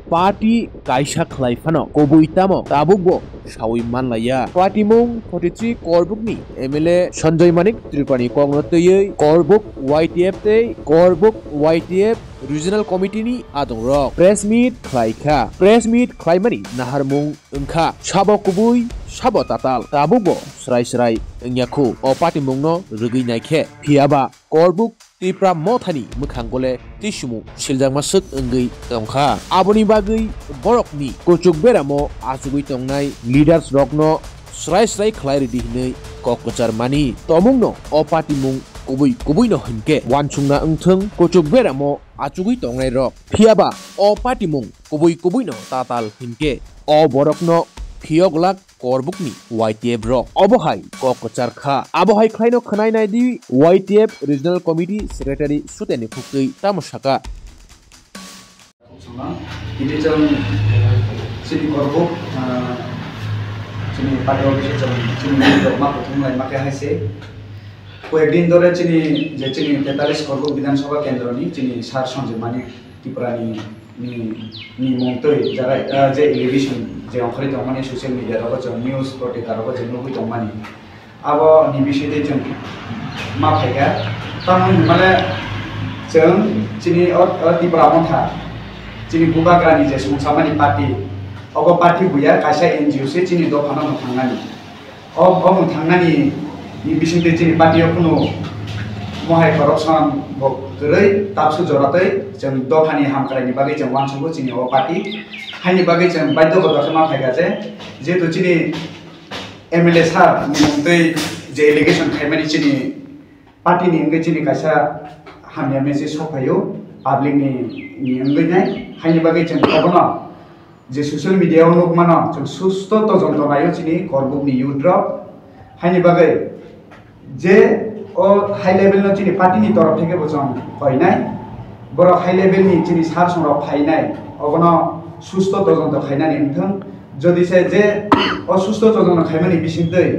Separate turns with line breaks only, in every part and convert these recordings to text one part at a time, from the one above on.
party kaisa khlaifano kobui tamo tabukbo sawi manlaya party mung 43 korbuk ni MLA Sanjay Manik Tripani kongrotoi korbuk YTF te korbuk YTF Regional Committee ni adong rok press meet klaimani naharmung engkha sabo kubui sabo tatal tabukbo srai engyaku o party mungno rugi naikhe phiaba korbuk Tripura mothani mukhangole tisumu siljangma suk engui tongkha aboni bagui borokni kuchuk beramo asugui tongnai leaders rokno srai khlai ready hinei kokkochar mani tomungno o party mung kubui no hinke wansungna engthung kuchuk beramo achugui tongnai rok phiaba o party mung kubui no tatal hinke o borokno phiyoglak korbukni YTF rok obohai kokkochar kha abohai khlaino khnai nai di YTF Regional Committee Secretary Suteni Phukui tamosaka
ini jam sini korbuk sini pada waktu jam sini doma প্রথম line মাকে হাইছে কয়েকদিন ধরে চিনি 43 korbuk বিধানসভা কেন্দ্র নি চিনি সার সঞ্জয় মানিক ত্রিপুরানি ni mongtoi jaga je elevation je okhari tongmani social media ro jong news portal ro jong nugui tongmani abo ni bishite jong ma phega tamon mane jong chini tripura montha chini bubagrani je sungsamani party obo party buya kaisa NGO se chini do phano thangani obo thangnani ni bishite chini party okuno mohai corruption bokrai tapsu joratei jeng dofani hamkraini bagai jeng wansungko chini o party haini bagai jeng baidhogota khama phaiga je to chini MLA sar mungtei je allegation khaimani chini party ni engge chini kaisa hamya message sophayo public ni engge nai haini bagai jeng obono je social media onukmano jeng susto tojonto nayo chini korbuk ni youth rok haini bagai je o high level no chini party ni torok theke bojong hoinai boro high level ni chini sar songrok phainai obono susto tojonto khainani engthong jodi se je o susto tojonto khaimani bisingtei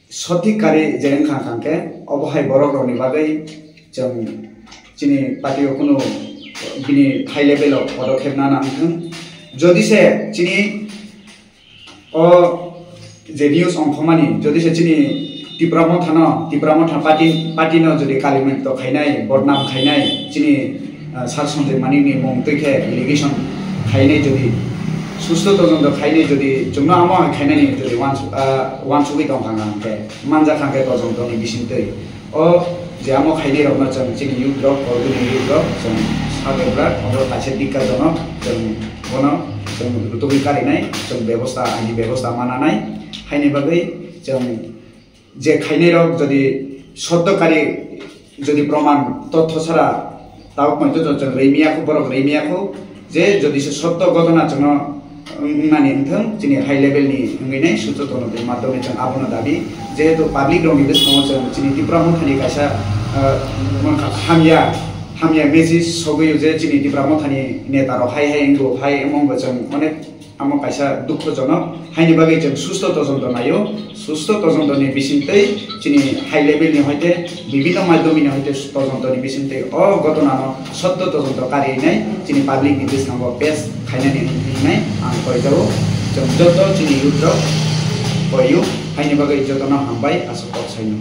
sotik kari jereng khangke obohai borok roni bagai jong chini party okuno bini high level of padakhep nana engthong jodi se chini o je news ongkhomani jodi se chini Tripura montha party no jodi kalimen to khainai bodnam khainai chini sar Sanjay Manik ni mongtoi allegation khainai jodi susto tojonto khainai jodi jongna amo khainani jodi wansugui tongkhanga ke manja khangke tojonto ni bisingtei o je amo khainai rokno jong chini youth rok organi youth rok jong sabebra oro kaise dikka jono jong bono jong rutugui karinai jong bebosta ani bebosta mananai haini bagai jong যে খাইনে rock যদি সত্যকারী যদি প্রমাণ তথ্য ছাড়া তাও কিন্তু রেমিয়াকো বরক রেমিয়াকো যে যদি সে সত্য ঘটনা জন্য নানি এনথং যিনি হাই লেভেলনি হইনাই সচেতনতার মাধ্যমে जों আবনো দাবি যেহেতু পাবলিক রংনিবে সমাজজন যিনি ত্রিপুরা মন্থানি কাইসা হামিয়া মেসেজ সগৈ যে যিনি ত্রিপুরা মন্থানি নেতার হাই এঙ্গো হাই এমঙ্গ जों অনেক amo kaisa dukkhojonok haini bagai जों সুস্থ তদন্ত নাইও সুস্থ তদন্তনি বিসিংতei chini high level ni hoite bibhinno madhyomini hoite তদন্তনি বিসিংতei o ঘটনানো সত্য তদন্তকারী নাই chini public ni bisnango best khainani নাই ang koijao जों joto chini yudro koyu haini bagai jotona hambai asopok saino